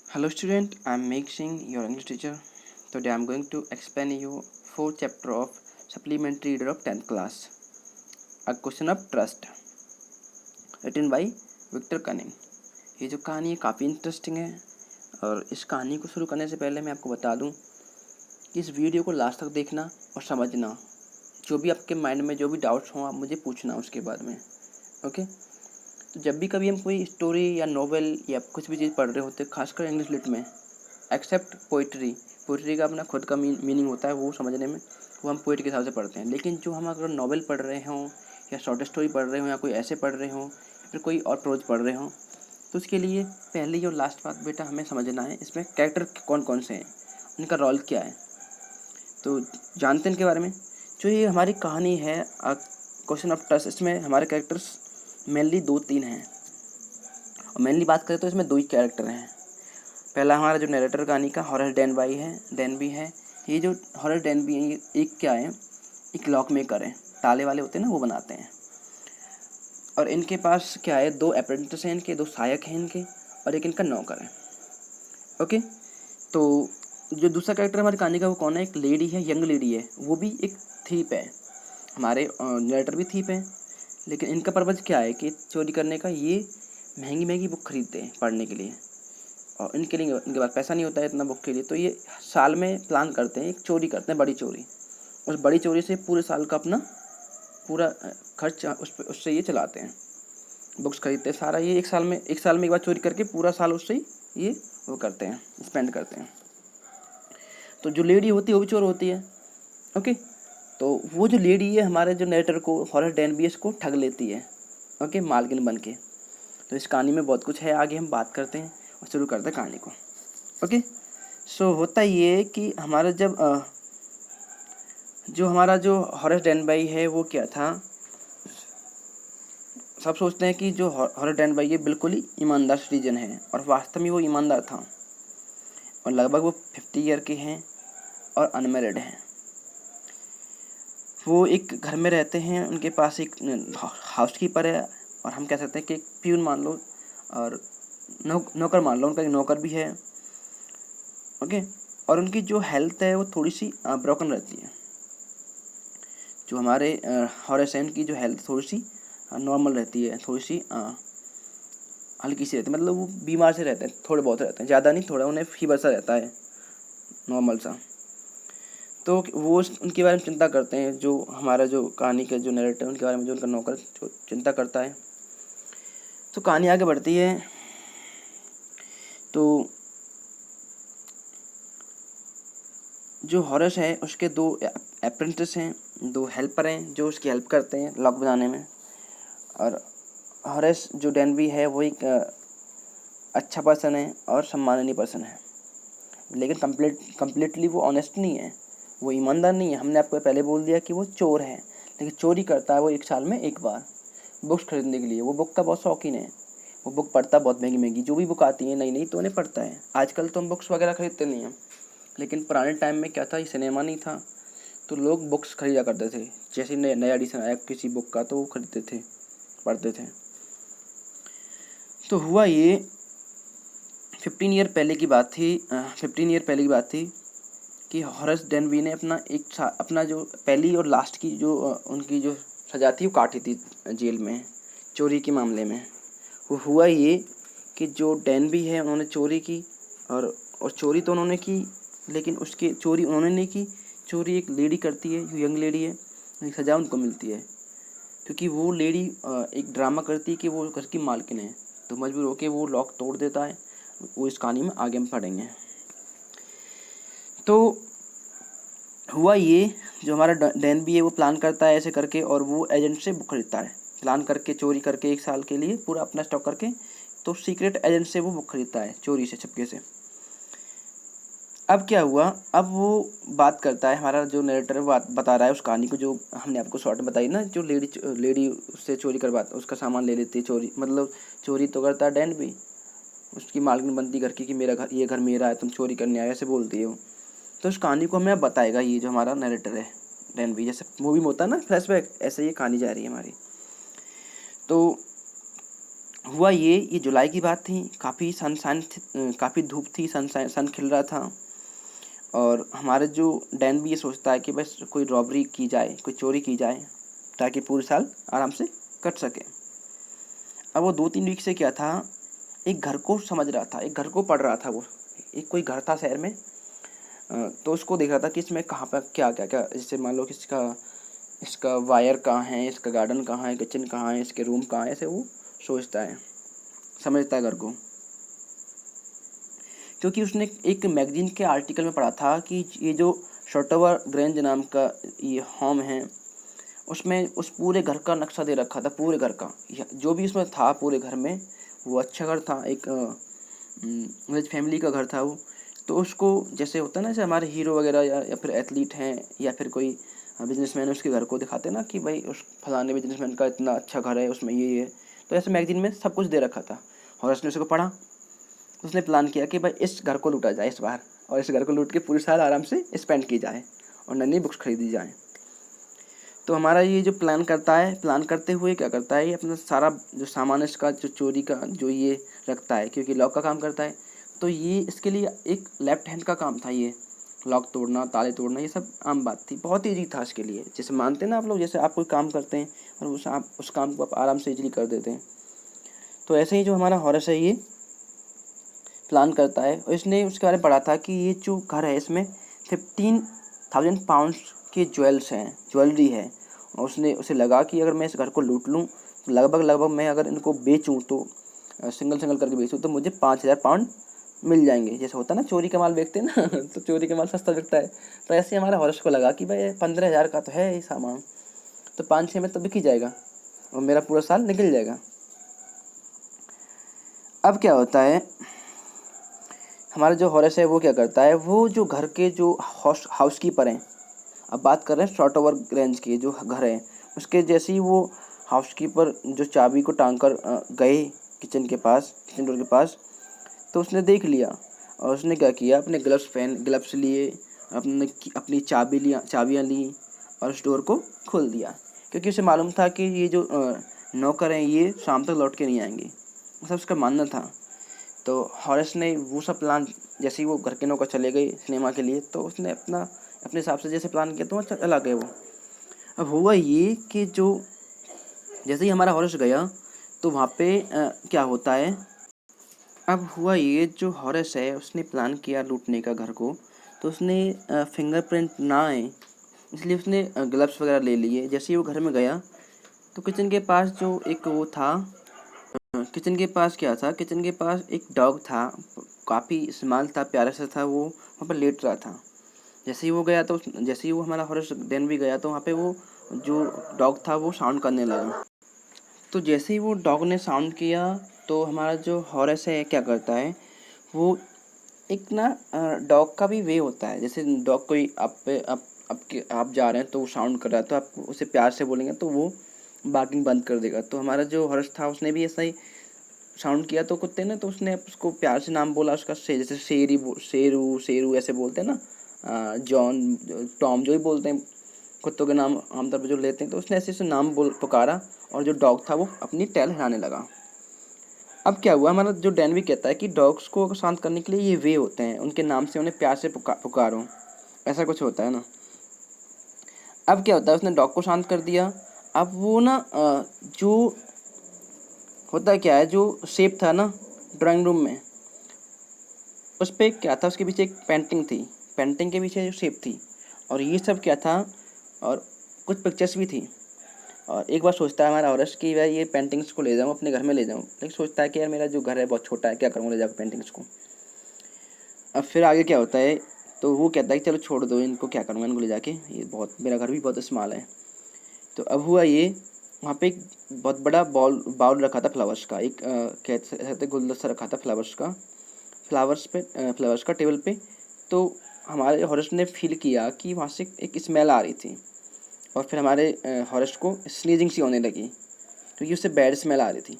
Hello student, I am Meg Singh, your English teacher. Today I am going to explain you fourth chapter of supplementary reader of 10th class. A question of trust, written by Victor Canning. ये जो कहानी है काफ़ी interesting है और इस कहानी को शुरू करने से पहले मैं आपको बता दूं कि इस वीडियो को लास्ट तक देखना और समझना। जो भी आपके माइंड में जो भी डाउट्स हों आप मुझे पूछना उसके बाद में। ओके, तो जब भी कभी हम कोई स्टोरी या नॉवेल या कुछ भी चीज़ पढ़ रहे होते, खासकर इंग्लिश लिट में, एक्सेप्ट पोइट्री का अपना खुद का मीनिंग होता है, वो समझने में वो हम पोइट के हिसाब से पढ़ते हैं। लेकिन जो हम अगर नॉवेल पढ़ रहे हों या शॉर्ट स्टोरी पढ़ रहे हों या कोई ऐसे पढ़ रहे हों या फिर कोई और प्रोज पढ़ रहे हों, तो उसके लिए पहली और लास्ट बात बेटा हमें समझना है, इसमें कैरेक्टर कौन कौन से हैं, उनका रोल क्या है। तो जानते हैं इनके बारे में। जो ये हमारी कहानी है क्वेश्चन ऑफ ट्रस्ट, इसमें हमारे कैरेक्टर्स मेनली 2-3 हैं और मेनली बात करें तो इसमें 2 ही कैरेक्टर हैं। पहला हमारा जो नरेटर कहानी का हॉरस डेनबी है। ये जो हॉरस डेनबी है ये एक क्या है, एक लॉक मेकर है, ताले वाले होते हैं ना वो बनाते हैं। और इनके पास क्या है, 2 अप्रेंटिस हैं इनके, 2 सहायक हैं इनके और एक इनका नौकर है। ओके, तो जो दूसरा कैरेक्टर हमारी कहानी का वो कौन है, एक लेडी है, यंग लेडी है, वो भी एक थीप है। हमारे नरेटर भी थीप है, लेकिन इनका पर्पज क्या है कि चोरी करने का। ये महंगी महंगी बुक खरीदते हैं पढ़ने के लिए और इनके पास पैसा नहीं होता है इतना बुक के लिए, तो ये साल में प्लान करते हैं, एक चोरी करते हैं, बड़ी चोरी। उस बड़ी चोरी से पूरे साल का अपना पूरा खर्च उससे ये चलाते हैं, बुक्स खरीदते हैं सारा। ये एक साल में एक बार चोरी करके पूरा साल उससे ये वो करते हैं, स्पेंड करते हैं। तो जो लेडी होती है वो भी चोर होती है। ओके, तो वो जो लेडी है हमारे जो नरेटर को, हॉरस डेनबी को ठग लेती है। ओके, मालकिन बन के। तो इस कहानी में बहुत कुछ है, आगे हम बात करते हैं और शुरू करते हैं कहानी को। ओके, सो होता ये कि हमारा जो हॉरस डेनबी है वो क्या था, सब सोचते हैं कि जो हॉरस डेनबी ये बिल्कुल ही ईमानदार सिटीजन है और वास्तव में वो ईमानदार था। और लगभग वो 50 ईयर के हैं और अनमेरिड हैं। वो एक घर में रहते हैं, उनके पास एक हाउसकीपर है और हम कह सकते हैं कि एक प्यून मान लो और नौकर मान लो, उनका एक नौकर भी है। ओके, और उनकी जो हेल्थ है वो थोड़ी सी ब्रोकन रहती है। जो हमारे हॉरस है उनकी जो हेल्थ थोड़ी सी नॉर्मल रहती है, थोड़ी सी हल्की सी रहती है, मतलब वो बीमार से रहते हैं, थोड़े बहुत रहते हैं, ज़्यादा नहीं, थोड़ा उन्हें फीवर सा रहता है, नॉर्मल सा। तो वो उनके बारे में चिंता करते हैं, जो हमारा जो कहानी का जो नरेटर है उनके बारे में, जो उनका नौकर जो चिंता करता है। तो कहानी आगे बढ़ती है। तो जो हॉरस है उसके 2 अप्रेंटिस हैं, 2 हेल्पर हैं जो उसकी हेल्प करते हैं लॉक बनाने में। और हॉरस जो डेनबी है वो एक अच्छा पर्सन है और सम्माननीय पर्सन है, लेकिन कम्प्लीटली वो ऑनेस्ट नहीं है, वो ईमानदार नहीं है। हमने आपको पहले बोल दिया कि वो चोर है, लेकिन चोरी करता है वो एक साल में एक बार बुक्स खरीदने के लिए। वो बुक का बहुत शौकीन है, वो बुक पढ़ता है, बहुत महंगी महंगी जो भी बुक आती है नई नई तो उन्हें पढ़ता है। आजकल तो हम बुक्स वगैरह खरीदते नहीं हैं, लेकिन पुराने टाइम में क्या था, ये सिनेमा नहीं था तो लोग बुक्स खरीदा करते थे। जैसे नया एडिशन आया किसी बुक का तो वो खरीदते थे, पढ़ते थे। तो हुआ ये 15 ईयर पहले की बात थी कि हॉरस डेनबी ने अपना जो पहली और लास्ट की जो उनकी जो सज़ा थी वो काटी थी जेल में, चोरी के मामले में। वो हुआ ये कि जो डेनबी है उन्होंने चोरी की और चोरी तो उन्होंने की, लेकिन उसकी चोरी उन्होंने नहीं की, चोरी एक लेडी करती है, जो यंग लेडी है, एक सज़ा उनको मिलती है। क्योंकि वो लेडी एक ड्रामा करती है कि वो घर की मालकिन है, तो मजबूर होकर वो लॉक तोड़ देता है। वो इस कहानी में आगे हम पढ़ेंगे। तो हुआ ये, जो हमारा डेनबी है वो प्लान करता है ऐसे करके, और वो एजेंट से बुक खरीदता है, प्लान करके चोरी करके एक साल के लिए पूरा अपना स्टॉक करके। तो सीक्रेट एजेंट से वो बुक खरीदता है चोरी से, छुपके से। अब क्या हुआ, अब वो बात करता है, हमारा जो नरेटर बात बता रहा है उस कहानी को जो हमने आपको शॉर्ट में बताई ना, जो लेडी उससे चोरी करवाता, उसका सामान ले लेती है, चोरी मतलब चोरी तो करता है डेनबी, उसकी मालकिन बनती घर की कि मेरा घर, ये घर मेरा है, तुम चोरी करने आए, ऐसे बोलती है वो। तो उस कहानी को हमें बताएगा ये जो हमारा नरेटर है डेनबी, जैसे मूवी में होता है ना फ्लैशबैक, ऐसे ये कहानी जा रही है हमारी। तो हुआ ये जुलाई की बात थी, काफ़ी सनशाइन, काफ़ी धूप थी, सन खिल रहा था। और हमारे जो डैन भी ये सोचता है कि बस कोई रॉबरी की जाए, कोई चोरी की जाए, ताकि पूरे साल आराम से कट सके। अब वो 2-3 वीक से क्या था, एक घर को समझ रहा था, एक घर को पढ़ रहा था वो। एक कोई घर था शहर में, तो उसको देख रहा था कि इसमें कहाँ पर क्या क्या क्या, जैसे मान लो कि इसका वायर कहाँ है, इसका गार्डन कहाँ है, किचन कहाँ है, इसके रूम कहाँ है, ऐसे वो सोचता है, समझता है घर को। क्योंकि उसने एक मैगजीन के आर्टिकल में पढ़ा था कि ये जो शॉर्टोवर ग्रेंज नाम का ये होम है, उसमें उस पूरे घर का नक्शा दे रखा था, पूरे घर का जो भी उसमें था पूरे घर में। वो अच्छा घर था, एक वेज फैमिली का घर था वो। तो उसको जैसे होता है ना, जैसे हमारे हीरो वगैरह या फिर एथलीट हैं या फिर कोई बिजनेसमैन, उसके घर को दिखाते हैं ना कि भाई उस फलाने बिजनेसमैन का इतना अच्छा घर है, उसमें ये। तो ऐसे मैगजीन में सब कुछ दे रखा था, और उसने उसको पढ़ा। उसने प्लान किया कि भाई इस घर को लूटा जाए इस बार, और इस घर को लूट के पूरे साल आराम से स्पेंड की जाए और नई नई बुक्स खरीदी जाए। तो हमारा ये जो प्लान करता है, प्लान करते हुए क्या करता है, ये अपना सारा जो सामान इसका जो चोरी का जो ये रखता है, क्योंकि लॉक का काम करता है। तो ये इसके लिए एक लेफ्ट हैंड का काम था, ये लॉक तोड़ना, ताले तोड़ना, ये सब आम बात थी, बहुत ईजी था इसके लिए। जैसे मानते हैं ना आप लोग, जैसे आप कोई काम करते हैं और उस काम को आप आराम से इजीली कर देते हैं। तो ऐसे ही जो हमारा हॉरस है, ये प्लान करता है। और इसने उसके बारे में पढ़ा था कि ये जो घर है, इसमें 15,000 पाउंड्स के ज्वेलरी है। और उसने उसे लगा कि अगर मैं इस घर को लूट लूँ, लगभग मैं अगर इनको बेचूँ, तो सिंगल करके बेचूँ, तो मुझे 5,000 पाउंड मिल जाएंगे। जैसे होता है ना, चोरी का माल बेचते हैं ना तो चोरी का माल सस्ता बिकता है। तो ऐसे ही हमारे हॉरस को लगा कि भाई 15,000 का तो है ये सामान, तो 5-6 में तो बिक ही जाएगा और मेरा पूरा साल निकल जाएगा। अब क्या होता है, हमारा जो हॉरस है वो क्या करता है, वो जो घर के जो हाउस कीपर हैं, अब बात कर रहे हैं शॉर्ट ओवर रेंज के जो घर है, उसके जैसे ही वो हाउस कीपर जो चाबी को टांग कर गए किचन डोर के पास, तो उसने देख लिया। और उसने क्या किया, अपने ग्लव्स लिए, अपनी चाबियाँ ली और उस डोर को खोल दिया। क्योंकि उसे मालूम था कि ये जो नौकर हैं, ये शाम तक लौट के नहीं आएंगे, ऐसा उसका मानना था। तो हॉरेस ने वो सब प्लान, जैसे ही वो घर के नौकर चले गए सिनेमा के लिए, तो उसने अपने हिसाब से जैसे प्लान किया, तो वहाँ चला गए वो। अब हुआ ये कि जो जैसे ही हमारा हॉरेस गया, तो वहाँ पे क्या होता है, अब हुआ ये, जो हॉरेस है उसने प्लान किया लूटने का घर को, तो उसने फिंगरप्रिंट ना आए, इसलिए उसने ग्लव्स वगैरह ले लिए। जैसे ही वो घर में गया, तो किचन के पास जो एक वो था, किचन के पास क्या था, किचन के पास एक डॉग था, काफ़ी स्मॉल था, प्यारा सा था, वो वहाँ पर लेट रहा था। जैसे ही वो गया, तो जैसे ही वो हमारा हॉरस डैन भी गया, तो वहाँ पे वो जो डॉग था वो साउंड करने लगा। तो जैसे ही वो डॉग ने साउंड किया, तो हमारा जो हॉरस है क्या करता है, वो एक ना डॉग का भी वे होता है। जैसे डॉग कोई आप जा रहे हैं, तो वो साउंड कर रहा है, तो आप उसे प्यार से बोलेंगे तो वो बार्किंग बंद कर देगा। तो हमारा जो हॉरस था, उसने भी ऐसा ही साउंड किया तो कुत्ते ने, तो उसने उसको प्यार से नाम बोला उसका, जैसे शेरू शेरू ऐसे बोलते हैं ना, जॉन, टॉम, जो ही बोलते हैं कुत्तों के नाम आमतौर पर जो लेते हैं। तो उसने ऐसे ऐसे नाम पुकारा, और जो डॉग था वो अपनी टैल हिलाने लगा। अब क्या हुआ, हमारा जो डैन भी कहता है कि डॉग्स को शांत करने के लिए ये वे होते हैं, उनके नाम से उन्हें प्यार से पुकारो, ऐसा कुछ होता है ना। अब क्या होता है, उसने डॉग को शांत कर दिया। अब वो ना जो होता है क्या है, जो शेप था ना ड्राइंग रूम में, उस पर क्या था, उसके पीछे एक पेंटिंग थी, पेंटिंग के पीछे जो शेप थी, और ये सब क्या था, और कुछ पिक्चर्स भी थी। और एक बार सोचता है हमारा औरस कि भाई ये पेंटिंग्स को ले जाऊँ, अपने घर में ले जाऊँ, लेकिन सोचता है कि यार मेरा जो घर है बहुत छोटा है, क्या करूँगा ले जाकर पेंटिंग्स को। अब फिर आगे क्या होता है, तो वो कहता है कि चलो छोड़ दो इनको, क्या करूँगा इनको ले जाके, ये बहुत, मेरा घर भी बहुत स्मॉल है। तो अब हुआ ये, वहाँ पे एक बहुत बड़ा बाउल रखा था फ्लावर्स का, एक कहते गुलदस्ता रखा था फ्लावर्स का टेबल पे। तो हमारे हॉरेस्ट ने फील किया कि वहाँ से एक स्मेल आ रही थी, और फिर हमारे हॉरेस्ट को स्नीजिंग सी होने लगी, क्योंकि उससे बैड स्मेल आ रही थी।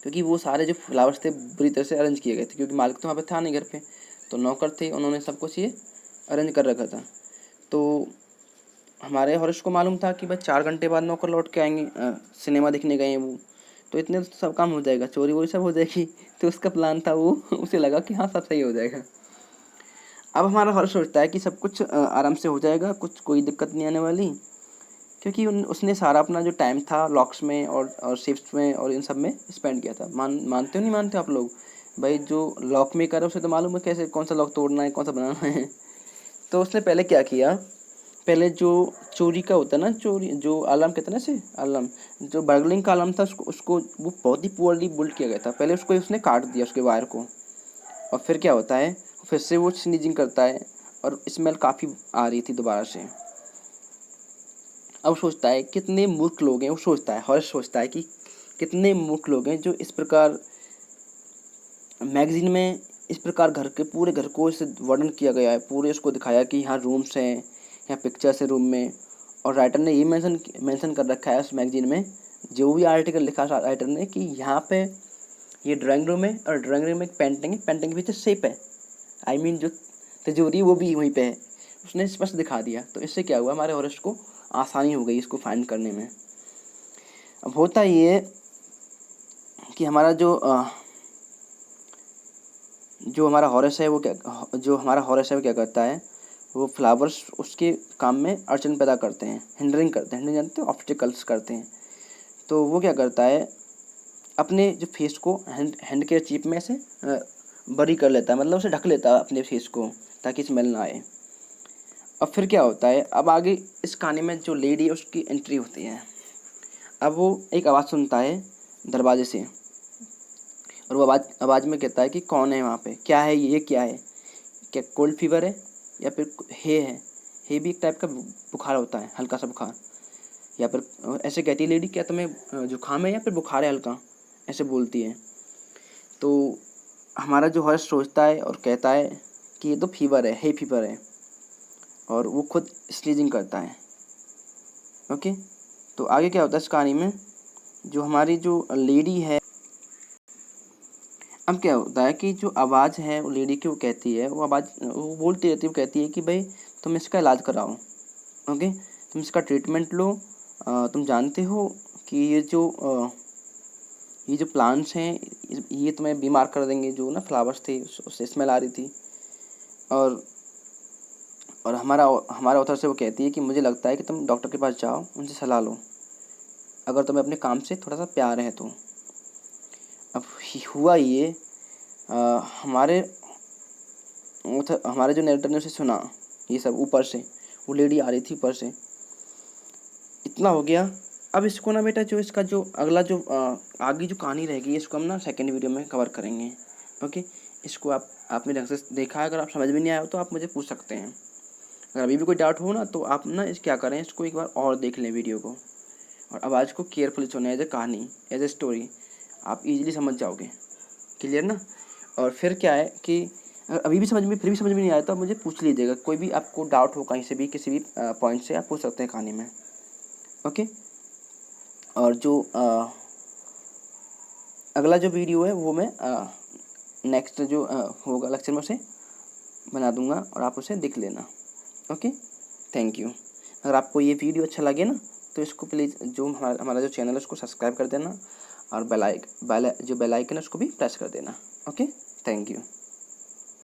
क्योंकि वो सारे जो फ्लावर्स थे बुरी तरह से अरेंज किए गए थे, क्योंकि मालिक तो वहाँ पे था नहीं घर पे, तो नौकर थे, उन्होंने सब कुछ ये अरेंज कर रखा था। तो हमारे हॉरेस्ट को मालूम था कि भाई 4 घंटे बाद नौकर लौट के आएंगे, सिनेमा देखने गए हैं वो। तो इतने तो सब काम हो जाएगा, चोरी वोरी सब हो जाएगी। तो उसका प्लान था वो उसे लगा कि हाँ सब सही हो जाएगा। अब हमारा हॉर्स सोचता है कि सब कुछ आराम से हो जाएगा, कुछ कोई दिक्कत नहीं आने वाली, क्योंकि उसने सारा अपना जो टाइम था लॉक्स में और शिफ्ट में और इन सब में स्पेंड किया था। मानते हो नहीं मानते हो आप लोग? भाई जो लॉक मेकर है उसे तो मालूम है कैसे कौन सा लॉक तोड़ना है, कौन सा बनाना है। तो उसने पहले क्या किया, पहले जो चोरी का होता है ना, चोरी जो अलार्म कहते हैं ना, से अलार्म जो बर्गलिंग का अलार्म था, उसको वो बहुत ही पुअरली बिल्ड किया गया था। पहले उसको उसने काट दिया उसके वायर को, और फिर क्या होता है, फिर से वो स्नीजिंग करता है और स्मेल काफ़ी आ रही थी दोबारा से। अब सोचता है कितने मूर्ख लोग हैं, वो सोचता है, हॉर्स सोचता है कि कितने मूर्ख लोग हैं जो इस प्रकार मैगजीन में इस प्रकार घर के पूरे घर को इसे वर्णन किया गया है, पूरे उसको दिखाया कि यहाँ रूम्स हैं, यहाँ पिक्चर्स है रूम में, और राइटर ने ये मेंशन कर रखा है उस मैगजीन में, जो भी आर्टिकल लिखा राइटर ने, कि यहाँ पे ये ड्राइंग रूम है और ड्राइंग रूम में एक पेंटिंग है, पेंटिंग के पीछे शेप है, आई मीन जो तिजोरी वो भी वहीं पे है, उसने स्पष्ट दिखा दिया। तो इससे क्या हुआ, हमारे हॉरेस को आसानी हो गई इसको फाइंड करने में। अब होता ये कि हमारा जो हमारा हॉरेस है वो क्या करता है, वो फ्लावर्स उसके काम में अड़चन पैदा करते हैं, हिंडरिंग जानते हैं, ऑब्स्टिकल्स करते हैं। तो वो क्या करता है, अपने जो फेस को हैंड के चिप में से बरी कर लेता है, मतलब उसे ढक लेता है अपने फेस को, ताकि स्मेल ना आए। अब फिर क्या होता है, अब आगे इस कहानी में जो लेडी है उसकी एंट्री होती है। अब वो एक आवाज़ सुनता है दरवाजे से, और वो आवाज़ में कहता है कि कौन है वहाँ पे, क्या है ये, क्या है, क्या कोल्ड फीवर है या फिर है भी एक टाइप का बुखार होता है, हल्का सा बुखार, या फिर ऐसे कहती है लेडी, क्या तुम्हें जुकाम है या फिर बुखार है हल्का, ऐसे बोलती है। तो हमारा जो हॉर्स सोचता है और कहता है कि ये तो फीवर है, और वो खुद स्नीजिंग करता है। ओके, तो आगे क्या होता है इस कहानी में, जो हमारी जो लेडी है, अब क्या होता है कि जो आवाज़ है वो लेडी की, वो कहती है, वो बोलती रहती है, वो कहती है कि भाई तुम इसका इलाज कराओ, ओके, तुम इसका ट्रीटमेंट लो। तुम जानते हो कि ये जो प्लांट्स हैं ये तुम्हें बीमार कर देंगे, जो ना फ्लावर्स थे उससे स्मेल आ रही थी। और हमारा ऑथर से वो कहती है कि मुझे लगता है कि तुम डॉक्टर के पास जाओ, उनसे सलाह लो, अगर तुम्हें अपने काम से थोड़ा सा प्यार है तो। अब हुआ ये, हमारे जो नरेटर ने उसे सुना ये सब ऊपर से, वो लेडी आ रही थी ऊपर से, इतना हो गया। अब इसको ना बेटा, जो इसका जो अगला जो आगे जो कहानी रहेगी, इसको हम ना सेकेंड वीडियो में कवर करेंगे। ओके, इसको आपने ढंग से देखा है, अगर आप समझ में नहीं आया हो तो आप मुझे पूछ सकते हैं। अगर अभी भी कोई डाउट हो ना, तो आप ना क्या करें, इसको एक बार और देख लें वीडियो को, और आवाज़ को केयरफुली सुने, एज ए कहानी, एज ए स्टोरी, आप इजीली समझ जाओगे। क्लियर ना? और फिर क्या है कि अगर अभी भी फिर भी समझ में नहीं आया तो आप मुझे पूछ लीजिएगा, कोई भी आपको डाउट हो कहीं से भी, किसी भी पॉइंट से आप पूछ सकते हैं कहानी में। ओके, और जो अगला जो वीडियो है वो मैं नेक्स्ट जो होगा लेक्चर में उसे बना दूंगा, और आप उसे देख लेना। Okay, thank you. अगर आपको ये वीडियो अच्छा लगे ना, तो इसको प्लीज़ जो हमारा जो चैनल है उसको सब्सक्राइब कर देना, और बेल आइकन है उसको भी प्रेस कर देना। Okay, thank you.